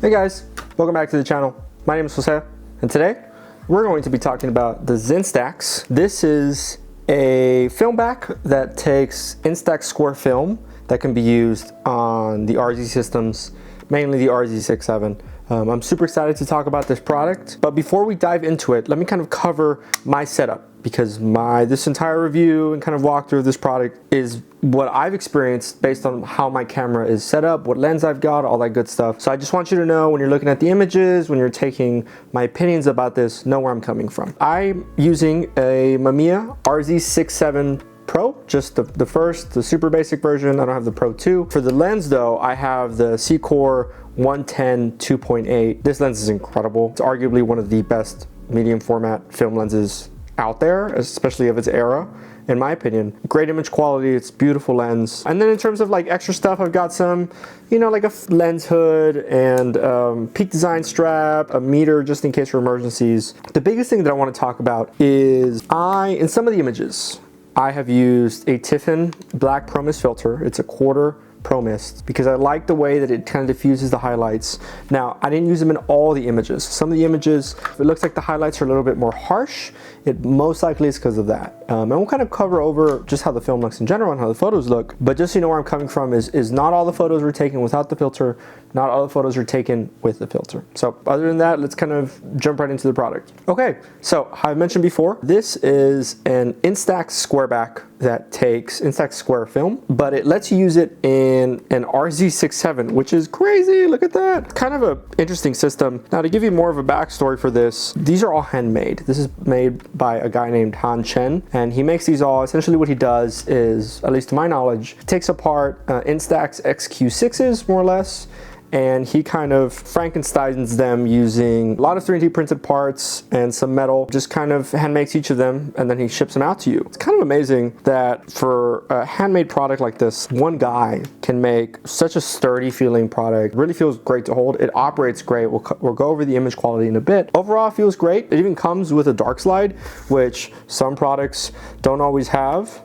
Hey guys, welcome back to the channel. My name is Jose, and today we're going to be talking about the Zinstax. This is a film back that takes Instax square film that can be used on the RZ systems, mainly the RZ67. I'm super excited to talk about this product, but before we dive into it, let me kind of cover my setup, because this entire review and kind of walkthrough of this product is what I've experienced based on how my camera is set up, what lens I've got, all that good stuff. So I just want you to know, when you're looking at the images, when you're taking my opinions about this, know where I'm coming from. I'm using a Mamiya RZ67 Pro, just the super basic version. I don't have the Pro 2. For the lens though, I have the C-Core 110 2.8. This lens is incredible. It's arguably one of the best medium format film lenses out there, especially of its era, in my opinion. Great image quality, it's beautiful lens. And then in terms of like extra stuff, I've got some, like a lens hood and peak design strap, a meter just in case for emergencies. The biggest thing that I want to talk about is in some of the images, I have used a Tiffin black Pro Mist filter. It's a 1/4 Pro Mist, because I like the way that it kind of diffuses the highlights. Now, I didn't use them in all the images. Some of the images, if it looks like the highlights are a little bit more harsh, it most likely is because of that. And we'll kind of cover over just how the film looks in general and how the photos look, but just so you know where I'm coming from is not all the photos were taken without the filter, not all the photos were taken with the filter. So other than that, let's kind of jump right into the product. Okay, so I mentioned before, this is an Instax square back that takes Instax square film, but it lets you use it in an RZ67, which is crazy. Look at that. Kind of an interesting system. Now, to give you more of a backstory for this, these are all handmade. This is made by a guy named Chen, and he makes these all. Essentially what he does is, at least to my knowledge, he takes apart Instax XQ6s, more or less, and he kind of Frankensteins them using a lot of 3D printed parts and some metal, just kind of hand makes each of them, and then he ships them out to you. It's kind of amazing that for a handmade product like this, one guy can make such a sturdy feeling product. It really feels great to hold. It operates great. We'll go over the image quality in a bit. Overall, it feels great. It even comes with a dark slide, which some products don't always have.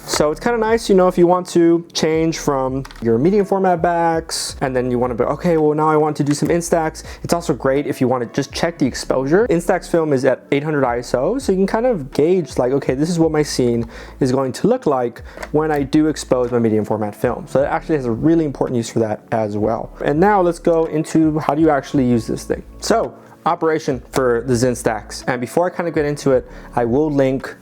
So it's kind of nice, if you want to change from your medium format backs and then you want to be, okay, well now I want to do some Instax. It's also great if you want to just check the exposure. Instax film is at 800 ISO, so you can kind of gauge like, okay, this is what my scene is going to look like when I do expose my medium format film. So it actually has a really important use for that as well. And now let's go into how do you actually use this thing. So operation for the Zinstax. And before I kind of get into it, I will link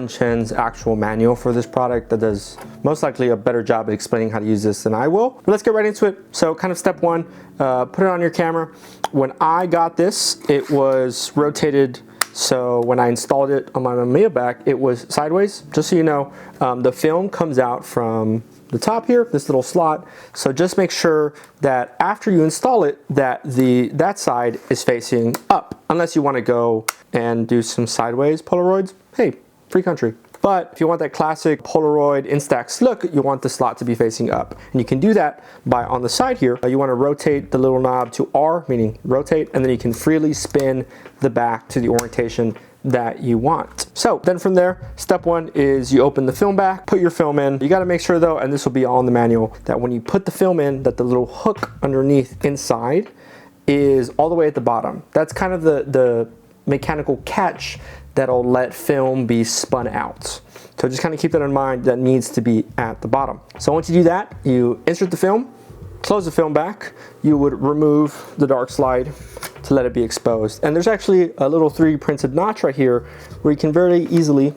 Chen's actual manual for this product that does most likely a better job at explaining how to use this than I will. But let's get right into it. So kind of step one, put it on your camera. When I got this, it was rotated. So when I installed it on my Mamiya back, it was sideways. Just so you know, the film comes out from the top here, this little slot. So just make sure that after you install it, that that side is facing up, unless you want to go and do some sideways Polaroids. Hey, free country. But if you want that classic Polaroid Instax look, you want the slot to be facing up. And you can do that by, on the side here, you want to rotate the little knob to R, meaning rotate, and then you can freely spin the back to the orientation that you want. So then from there, step one is you open the film back, put your film in. You got to make sure though, and this will be all in the manual, that when you put the film in, that the little hook underneath inside is all the way at the bottom. That's kind of the mechanical catch that'll let film be spun out. So just kind of keep that in mind, that needs to be at the bottom. So once you do that, you insert the film, close the film back, you would remove the dark slide to let it be exposed. And there's actually a little 3D printed notch right here where you can very easily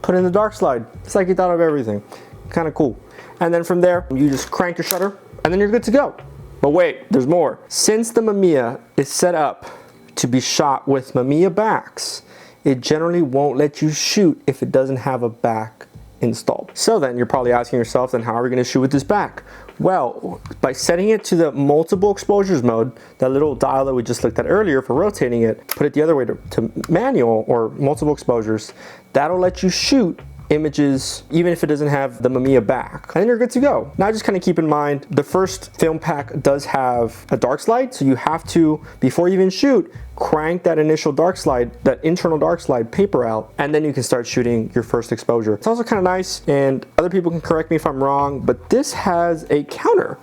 put in the dark slide. It's like you thought of everything. Kind of cool. And then from there, you just crank your shutter and then you're good to go. But wait, there's more. Since the Mamiya is set up to be shot with Mamiya backs, it generally won't let you shoot if it doesn't have a back installed. So then you're probably asking yourself, then how are we going to shoot with this back? Well, by setting it to the multiple exposures mode, that little dial that we just looked at earlier for rotating it, put it the other way to manual or multiple exposures, that'll let you shoot images even if it doesn't have the Mamiya back, and then you're good to go. Now just kind of keep in mind, the first film pack does have a dark slide, so you have to, before you even shoot, crank that initial dark slide, that internal dark slide paper out, and then you can start shooting your first exposure. It's also kind of nice, and other people can correct me if I'm wrong, but this has a counter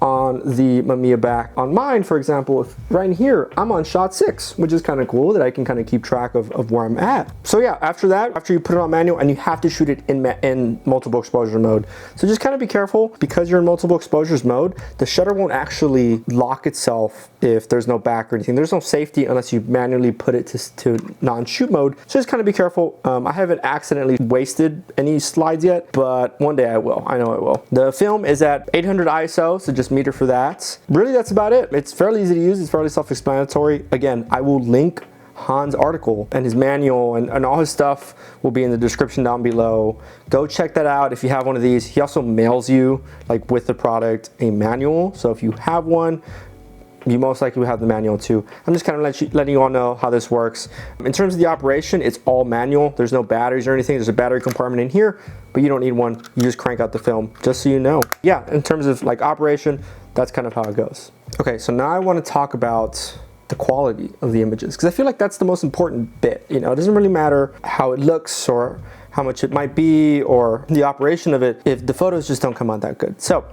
on the Mamiya back. On mine, for example, right in here, I'm on shot 6, which is kind of cool that I can kind of keep track of where I'm at. So yeah, after that, after you put it on manual, and you have to shoot it in multiple exposure mode. So just kind of be careful, because you're in multiple exposures mode, the shutter won't actually lock itself if there's no back or anything. There's no safety unless you manually put it to non-shoot mode. So just kind of be careful. I haven't accidentally wasted any slides yet, but one day I will. I know I will. The film is at 800 ISO, so just meter for that. Really, that's about it. It's fairly easy to use. It's fairly self-explanatory. Again, I will link Han's article and his manual and all his stuff will be in the description down below. Go check that out if you have one of these. He also mails you, like with the product, a manual. So if you have one, you most likely will have the manual too. I'm just kind of letting you all know how this works. In terms of the operation, it's all manual. There's no batteries or anything. There's a battery compartment in here, but you don't need one. You just crank out the film, just so you know. Yeah, in terms of like operation, that's kind of how it goes. Okay, so now I want to talk about the quality of the images, because I feel like that's the most important bit. You know, it doesn't really matter how it looks or how much it might be or the operation of it if the photos just don't come out that good. So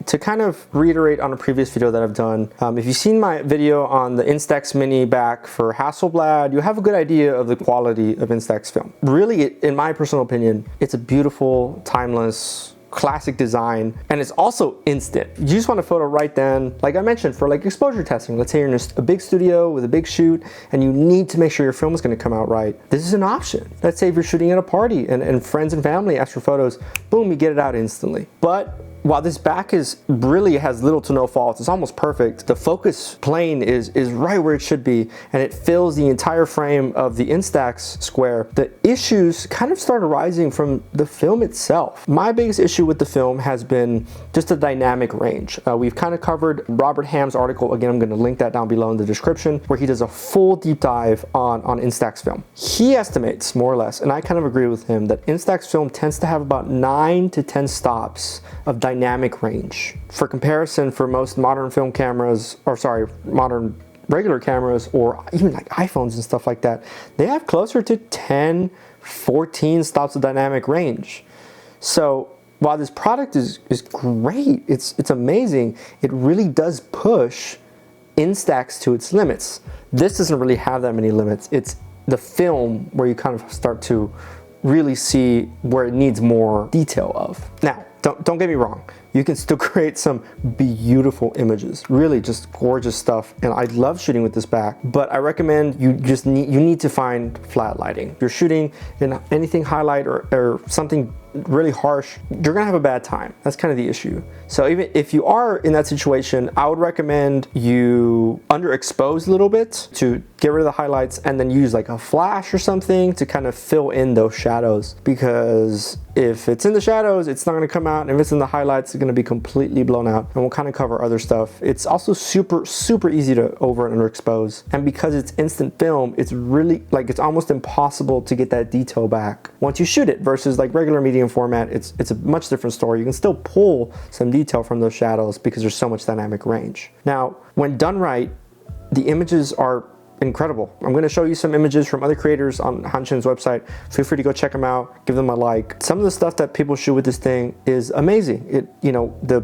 to kind of reiterate on a previous video that I've done, if you've seen my video on the Instax mini back for Hasselblad, you have a good idea of the quality of Instax film. Really, in my personal opinion, it's a beautiful, timeless, classic design, and it's also instant. You just want a photo right then. Like I mentioned, for like exposure testing, let's say you're in a big studio with a big shoot and you need to make sure your film is going to come out right. This is an option. Let's say if you're shooting at a party and friends and family ask for photos, boom, you get it out instantly. But while this back really has little to no faults, it's almost perfect. The focus plane is right where it should be, and it fills the entire frame of the Instax square. The issues kind of start arising from the film itself. My biggest issue with the film has been just the dynamic range. We've kind of covered Robert Ham's article. Again, I'm going to link that down below in the description, where he does a full deep dive on Instax film. He estimates, more or less, and I kind of agree with him, that Instax film tends to have about 9 to 10 stops of dynamic range. For comparison, for most modern film cameras, or sorry, modern regular cameras, or even like iPhones and stuff like that, they have closer to 10, 14 stops of dynamic range. So while this product is great, it's amazing, it really does push Instax to its limits. This doesn't really have that many limits. It's the film where you kind of start to really see where it needs more detail of. Now, don't get me wrong, you can still create some beautiful images, really just gorgeous stuff, and I love shooting with this back, but I recommend you need to find flat lighting. If you're shooting in anything highlight or something really harsh, you're gonna have a bad time. That's kind of the issue. So even if you are in that situation, I would recommend you underexpose a little bit to get rid of the highlights, and then use like a flash or something to kind of fill in those shadows, because if it's in the shadows, it's not going to come out, and if it's in the highlights, it's going to be completely blown out. And we'll kind of cover other stuff. It's also super easy to over and underexpose, and because it's instant film, it's really like, it's almost impossible to get that detail back once you shoot it, versus like regular medium format. It's a much different story. You can still pull some detail from those shadows because there's so much dynamic range. Now, when done right, the images are incredible. I'm going to show you some images from other creators on Chen's website. Feel free to go check them out, give them a like. Some of the stuff that people shoot with this thing is amazing. You know, the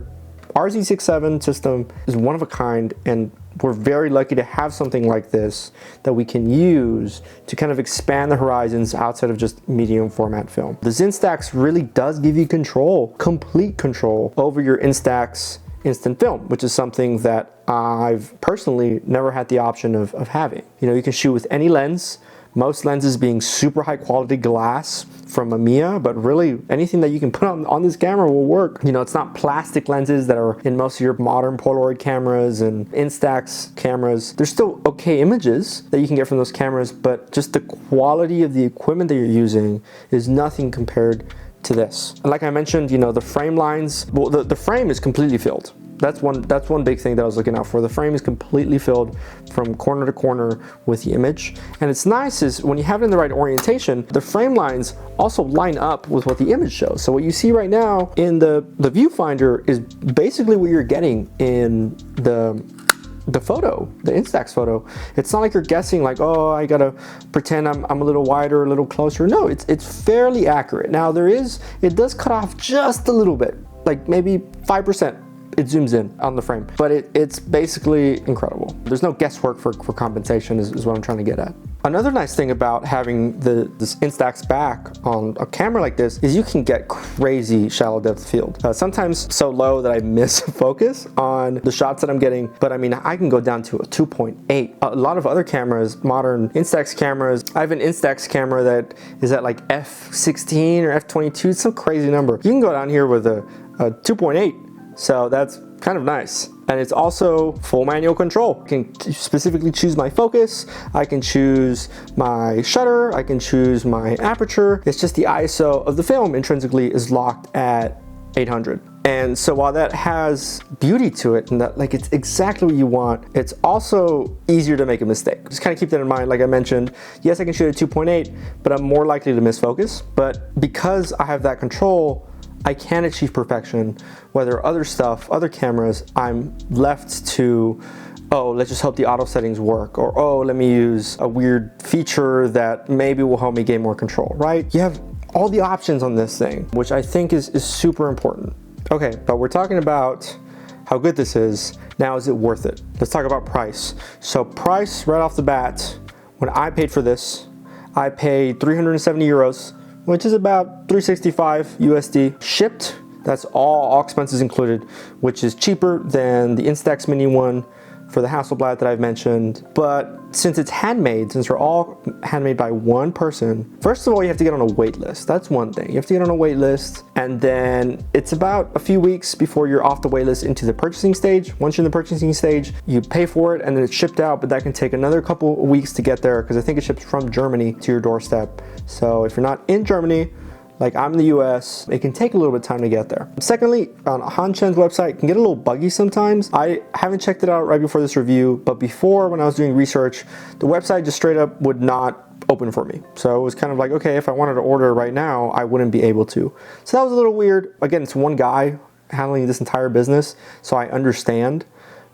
RZ67 system is one of a kind, and we're very lucky to have something like this that we can use to kind of expand the horizons outside of just medium format film. The Zinstax really does give you control, complete control over your Instax instant film, which is something that I've personally never had the option of having. You know, you can shoot with any lens, most lenses being super high quality glass from Mamiya, but really anything that you can put on this camera will work. You know, it's not plastic lenses that are in most of your modern Polaroid cameras and Instax cameras. There's still okay images that you can get from those cameras, but just the quality of the equipment that you're using is nothing compared to this. And like I mentioned, you know, the frame lines, well, the frame is completely filled. That's one big thing that I was looking out for. The frame is completely filled from corner to corner with the image. And it's nice is when you have it in the right orientation, the frame lines also line up with what the image shows. So what you see right now in the viewfinder is basically what you're getting in the photo, the Instax photo. It's not like you're guessing like, oh, I gotta pretend I'm a little wider, a little closer. No, it's fairly accurate. Now it does cut off just a little bit, like maybe 5%. it zooms in on the frame. But it's basically incredible. There's no guesswork for compensation is what I'm trying to get at. Another nice thing about having this Instax back on a camera like this is you can get crazy shallow depth of field. Sometimes so low that I miss focus on the shots that I'm getting, but I mean, I can go down to a 2.8. A lot of other cameras, modern Instax cameras, I have an Instax camera that is at like f16 or f22, it's some crazy number. You can go down here with a 2.8, so that's kind of nice. And it's also full manual control. I can specifically choose my focus, I can choose my shutter, I can choose my aperture. It's just the ISO of the film intrinsically is locked at 800. And so while that has beauty to it and that like it's exactly what you want, it's also easier to make a mistake. Just kind of keep that in mind. Like I mentioned, yes, I can shoot at 2.8, but I'm more likely to miss focus. But because I have that control, I can achieve perfection, whether other cameras, I'm left to, oh, let's just hope the auto settings work, or oh, let me use a weird feature that maybe will help me gain more control, right? You have all the options on this thing, which I think is super important. Okay, but we're talking about how good this is. Now, is it worth it? Let's talk about price. So price right off the bat, when I paid for this, I paid 370 euros, which is about 365 USD. Shipped, that's all expenses included, which is cheaper than the Instax Mini one for the Hasselblad that I've mentioned. But since it's handmade, since they're all handmade by one person, first of all, you have to get on a wait list. That's one thing. You have to get on a wait list, and then it's about a few weeks before you're off the wait list into the purchasing stage. Once you're in the purchasing stage, you pay for it and then it's shipped out, but that can take another couple of weeks to get there because I think it ships from Germany to your doorstep. So if you're not in Germany, like I'm in the US, it can take a little bit of time to get there. Secondly, on Chen's website, it can get a little buggy sometimes. I haven't checked it out right before this review, but before, when I was doing research, the website just straight up would not open for me. So it was kind of like, okay, if I wanted to order right now, I wouldn't be able to. So that was a little weird. Again, it's one guy handling this entire business, so I understand.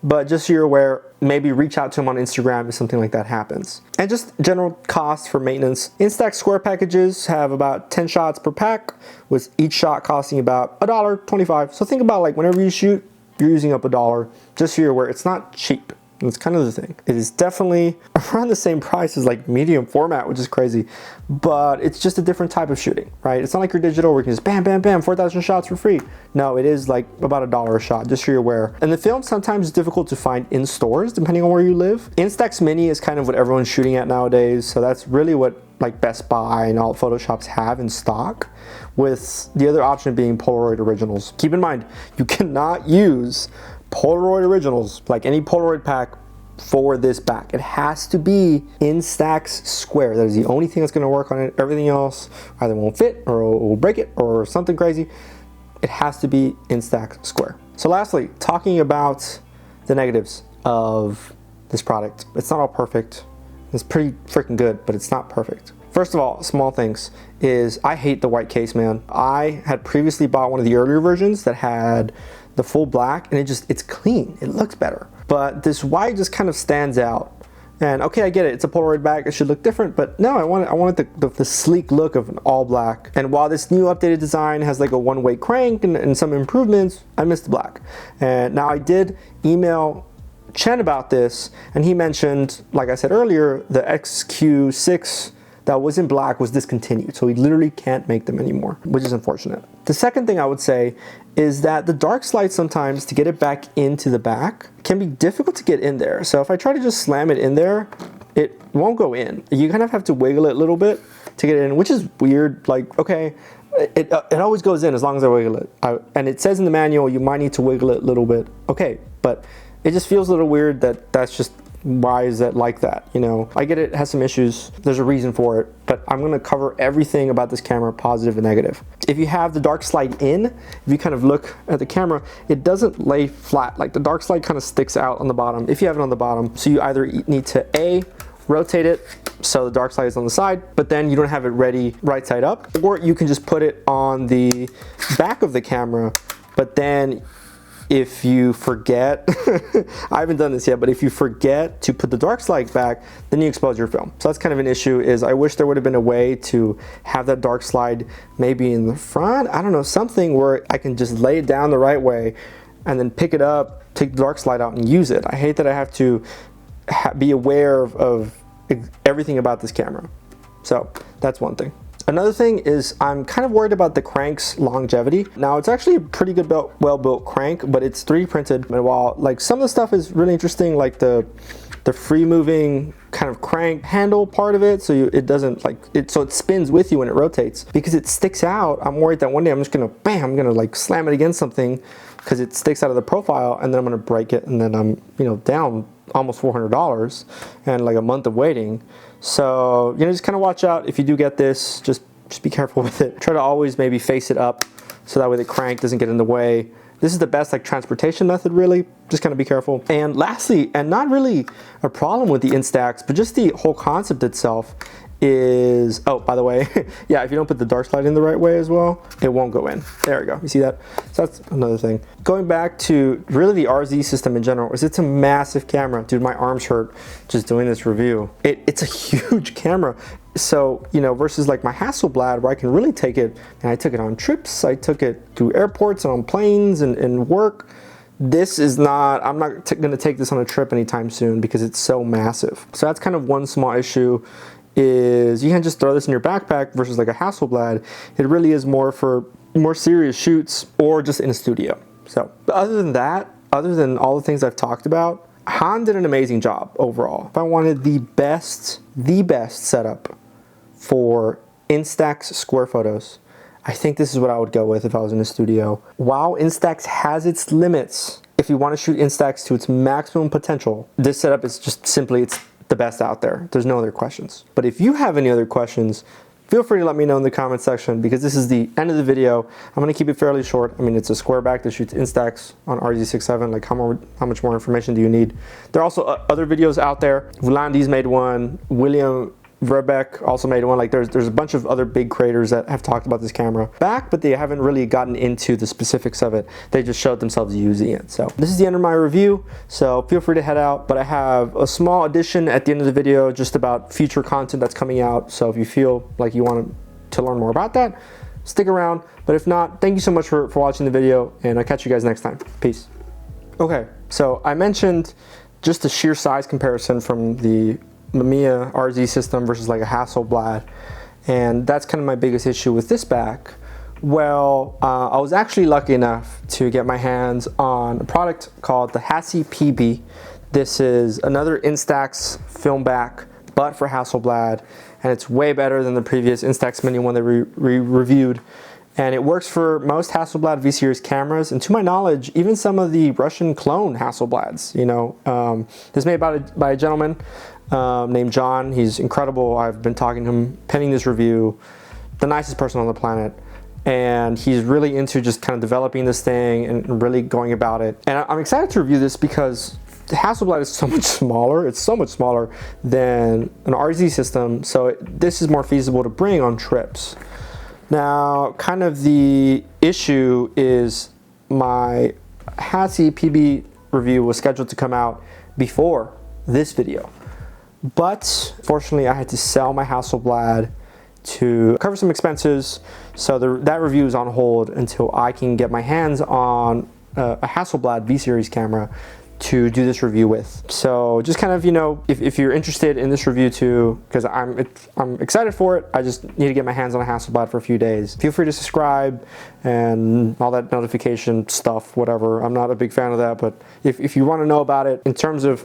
But just so you're aware, maybe reach out to him on Instagram if something like that happens. And just general costs for maintenance. Instax square packages have about 10 shots per pack, with each shot costing about $1.25. So think about like whenever you shoot, you're using up $1. Just so you're aware, it's not cheap. That's kind of the thing. It is definitely around the same price as like medium format, which is crazy, but it's just a different type of shooting, right? It's not like your digital where you can just bam, bam, bam, 4,000 shots for free. No, it is like about $1 a shot, just so you're aware. And the film sometimes is difficult to find in stores, depending on where you live. Instax Mini is kind of what everyone's shooting at nowadays, so that's really what like Best Buy and all photo shops have in stock, with the other option being Polaroid originals. Keep in mind, you cannot use Polaroid originals, like any Polaroid pack, for this back. It has to be Instax square. That is the only thing that's going to work on it. Everything else either won't fit or will break it or something crazy. It has to be Instax square. So lastly, talking about the negatives of this product. It's not all perfect. It's pretty freaking good, but it's not perfect. First of all, small things is I hate the white case, man. I had previously bought one of the earlier versions that had the full black, and it's clean. It looks better. But this white just kind of stands out. And okay, I get it. It's a Polaroid back. It should look different. But no, I wanted the sleek look of an all black. And while this new updated design has like a one-way crank and some improvements, I missed the black. And now I did email Chen about this, and he mentioned, like I said earlier, the XQ6 that was in black was discontinued, so we literally can't make them anymore, which is unfortunate. The second thing I would say is that the dark slide sometimes, to get it back into the back, can be difficult to get in there. So if I try to just slam it in there, it won't go in. You kind of have to wiggle it a little bit to get it in, which is weird. Like, okay, it always goes in as long as I wiggle it. And it says in the manual, you might need to wiggle it a little bit. Okay, but it just feels a little weird that's just, why is that like that? You know, I get it has some issues. There's a reason for it, but I'm going to cover everything about this camera, positive and negative. If you have the dark slide in, if you kind of look at the camera, it doesn't lay flat. Like the dark slide kind of sticks out on the bottom if you have it on the bottom. So you either need to rotate it so the dark slide is on the side, but then you don't have it ready right side up, or you can just put it on the back of the camera, but then if you forget, I haven't done this yet, but if you forget to put the dark slide back, then you expose your film. So that's kind of an issue. Is I wish there would have been a way to have that dark slide maybe in the front. I don't know, something where I can just lay it down the right way and then pick it up, take the dark slide out and use it. I hate that I have to be aware of everything about this camera. So that's one thing. Another thing is I'm kind of worried about the crank's longevity. Now it's actually a pretty good well-built crank, but it's 3D printed. And while like some of the stuff is really interesting, like the free moving kind of crank handle part of it, so it doesn't like it, so it spins with you when it rotates. Because it sticks out, I'm worried that one day I'm just gonna I'm gonna like slam it against something because it sticks out of the profile, and then I'm gonna break it, and then I'm, you know, down almost $400 and like a month of waiting. So, you know, just kind of watch out if you do get this. Just be careful with it. Try to always maybe face it up so that way the crank doesn't get in the way. This is the best like transportation method, really. Just kind of be careful. And lastly, and not really a problem with the Instax, but just the whole concept itself is, oh, by the way, yeah, if you don't put the dark slide in the right way as well, it won't go in. There we go. You see that? So that's another thing. Going back to really the RZ system in general, is it's a massive camera. Dude, my arms hurt just doing this review. It's a huge camera. So, you know, versus like my Hasselblad where I can really take it, and I took it on trips, I took it through airports and on planes and work. This is not, I'm not gonna take this on a trip anytime soon because it's so massive. So that's kind of one small issue, is you can't just throw this in your backpack versus like a Hasselblad. It really is more for more serious shoots or just in a studio. So, but other than that, other than all the things I've talked about, Han did an amazing job overall. If I wanted the best setup for Instax square photos, I think this is what I would go with if I was in a studio. While Instax has its limits, if you want to shoot Instax to its maximum potential, this setup is just simply, it's the best out there. There's no other questions. But if you have any other questions, feel free to let me know in the comment section, because this is the end of the video. I'm gonna keep it fairly short. I mean, it's a square back that shoots Instax on RZ67. Like how much more information do you need? There are also other videos out there. Vlandy's made one. William Verbeek also made one. Like there's a bunch of other big creators that have talked about this camera back, but they haven't really gotten into the specifics of it. They just showed themselves using it. So this is the end of my review, so feel free to head out. But I have a small addition at the end of the video just about future content that's coming out. So if you feel like you want to learn more about that, stick around. But if not, thank you so much for watching the video, and I'll catch you guys next time. Peace. Okay, so I mentioned just the sheer size comparison from the Mamiya RZ system versus like a Hasselblad, and that's kind of my biggest issue with this back. Well, I was actually lucky enough to get my hands on a product called the Hasselblad PB. This is another Instax film back, but for Hasselblad, and it's way better than the previous Instax Mini one that we reviewed. And it works for most Hasselblad V-Series cameras, and to my knowledge, even some of the Russian clone Hasselblads. You know, this is made by a gentleman named John. He's incredible. I've been talking to him, penning this review. The nicest person on the planet, and he's really into just kind of developing this thing and really going about it. And I'm excited to review this because the Hasselblad is so much smaller. It's so much smaller than an RZ system, so this is more feasible to bring on trips. Now, kind of the issue is my Hasselblad PB review was scheduled to come out before this video, but fortunately I had to sell my Hasselblad to cover some expenses, so that review is on hold until I can get my hands on a Hasselblad V-Series camera to do this review with. So just kind of, you know, if you're interested in this review too, because I'm excited for it, I just need to get my hands on a Hasselblad for a few days. Feel free to subscribe and all that notification stuff, whatever. I'm not a big fan of that, but if you want to know about it in terms of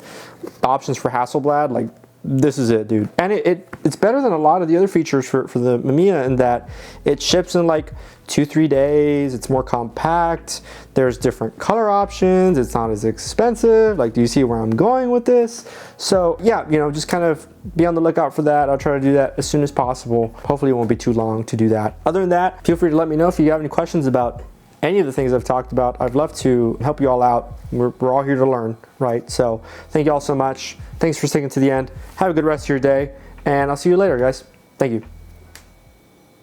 options for Hasselblad, like, this is it, dude. And it's better than a lot of the other features for the Mamiya in that it ships in like 2-3 days. It's more compact. There's different color options. It's not as expensive. Like, do you see where I'm going with this? So yeah, you know, just kind of be on the lookout for that. I'll try to do that as soon as possible. Hopefully it won't be too long to do that. Other than that, feel free to let me know if you have any questions about any of the things I've talked about. I'd love to help you all out. We're all here to learn, right? So thank you all so much. Thanks for sticking to the end. Have a good rest of your day, and I'll see you later, guys. Thank you.